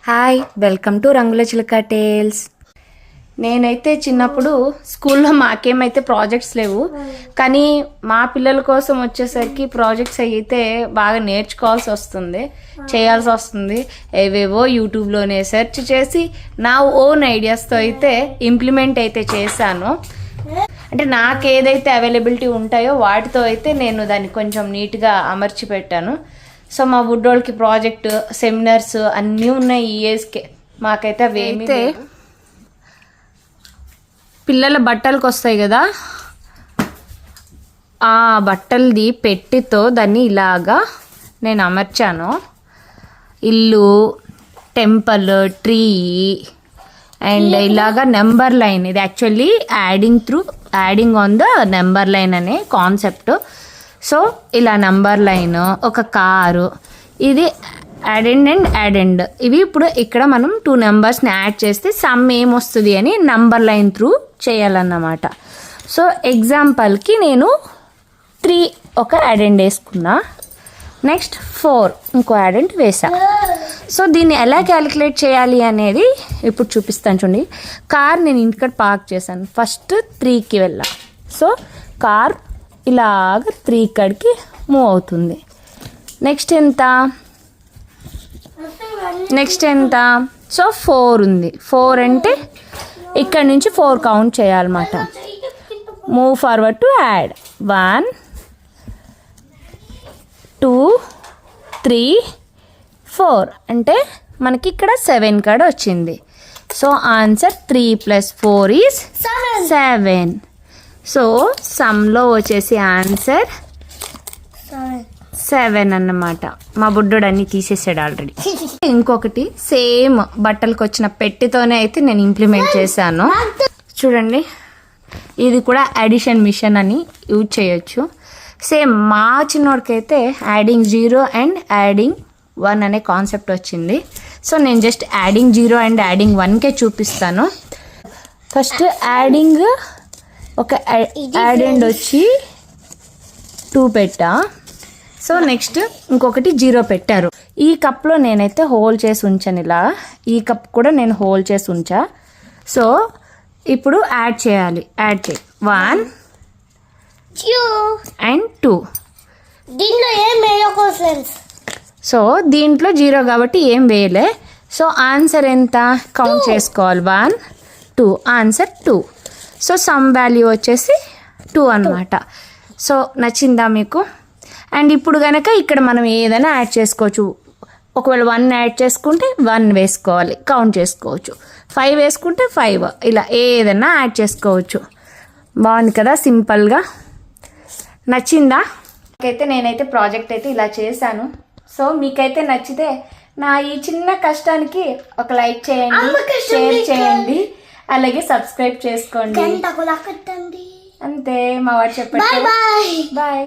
Hi, welcome to రంగుల చిలక tiles. నేనైతే చిన్నప్పుడు స్కూల్లో మాకేమైతే ప్రాజెక్ట్స్ లేవు, కానీ మా పిల్లల కోసం వచ్చేసరికి ప్రాజెక్ట్స్ అయితే బాగా నేర్చుకోవాల్సి వస్తుంది, చేయాల్సి వస్తుంది. ఏవేవో యూట్యూబ్లోనే సెర్చ్ చేసి నా ఓన్ ఐడియాస్తో అయితే ఇంప్లిమెంట్ అయితే చేశాను. అంటే నాకు ఏదైతే అవైలబిలిటీ ఉంటాయో వాటితో అయితే నేను దాన్ని కొంచెం నీట్గా అమర్చి పెట్టాను. సో మా బుడ్డోళ్ళకి ప్రాజెక్ట్, సెమినార్స్ అన్నీ ఉన్నాయి ఈ ఏజ్కే. మాకైతే అవేమి పిల్లల బట్టలకు వస్తాయి కదా, ఆ బట్టలది పెట్టితో దాన్ని ఇలాగా నేను అమర్చాను. ఇల్లు, టెంపుల్, ట్రీ అండ్ ఇలాగా నెంబర్ లైన్. ఇది actually adding on the number line అనే కాన్సెప్ట్. సో ఇలా నెంబర్ లైన్, ఒక కారు, ఇది యాడ్. ఇవి ఇప్పుడు ఇక్కడ మనం 2 నెంబర్స్ని యాడ్ చేస్తే సమ్ ఏమొస్తుంది అని నెంబర్ లైన్ త్రూ చేయాలన్నమాట. సో ఎగ్జాంపుల్కి నేను 3 ఒక యాడ్ వేసుకున్నా, నెక్స్ట్ 4 ఇంకో యాడ్ వేసా. సో దీన్ని ఎలా క్యాలిక్యులేట్ చేయాలి అనేది ఇప్పుడు చూపిస్తాను. చూడండి, కార్ నేను ఇంటికడ పార్క్ చేశాను. ఫస్ట్ 3కి వెళ్ళా. సో కార్ ఇలాగ 3 ఇక్కడికి మూవ్ అవుతుంది. నెక్స్ట్ ఎంత? సో 4 ఉంది. 4 అంటే ఇక్కడ నుంచి 4 కౌంట్ చేయాలన్నమాట. మూవ్ ఫార్వర్డ్ టు యాడ్ 1 2 3 4 అంటే మనకి ఇక్కడ 7 కాడ వచ్చింది. So answer 3 + 4 = 7. సో సమ్లో వచ్చేసి ఆన్సర్ 7 అన్నమాట. మా బుడ్డోడు అన్ని తీసేసాడు ఆల్రెడీ. ఇంకొకటి సేమ్ బట్టలకు వచ్చిన పెట్టితోనే అయితే నేను ఇంప్లిమెంట్ చేశాను. చూడండి, ఇది కూడా అడిషన్ మిషన్ అని యూజ్ చేయొచ్చు. సేమ్ మా చిన్నోడికైతే యాడింగ్ 0 అండ్ యాడింగ్ 1 అనే కాన్సెప్ట్ వచ్చింది. సో నేను జస్ట్ యాడింగ్ 0 అండ్ యాడింగ్ 1కే చూపిస్తాను. ఫస్ట్ యాడింగ్ ఒక యాడ్ వచ్చి 2 పెట్టా. సో నెక్స్ట్ ఇంకొకటి 0 పెట్టారు. ఈ కప్లో నేనైతే హోల్ చేసి ఉంచాను. ఇలా ఈ కప్ కూడా నేను హోల్ చేసి ఉంచా. సో ఇప్పుడు యాడ్ చేయాలి. 1 అండ్ 2. దీంట్లో ఏం వేయకూడదు. సో దీంట్లో 0 కాబట్టి ఏం వేయలే. సో ఆన్సర్ ఎంత కౌంట్ చేసుకోవాలి. 1 2 ఆన్సర్ 2. సో సమ్ వాల్యూ వచ్చేసి 2 అన్నమాట. సో నచ్చిందా మీకు? అండ్ ఇప్పుడు కనుక ఇక్కడ మనం ఏదైనా యాడ్ చేసుకోవచ్చు. ఒకవేళ 1 యాడ్ చేసుకుంటే 1 వేసుకోవాలి, కౌంట్ చేసుకోవచ్చు. 5 వేసుకుంటే 5, ఇలా ఏదైనా యాడ్ చేసుకోవచ్చు. బాగుంది కదా, సింపుల్గా. నచ్చిందా? నేనైతే ప్రాజెక్ట్ అయితే ఇలా చేశాను. సో మీకైతే నచ్చితే నా ఈ చిన్న కష్టానికి ఒక లైక్ చేయండి, షేర్ చేయండి, అలాగే సబ్స్క్రైబ్ చేసుకోండి. అంతే, మా వాడు చెప్పండి. బాయ్.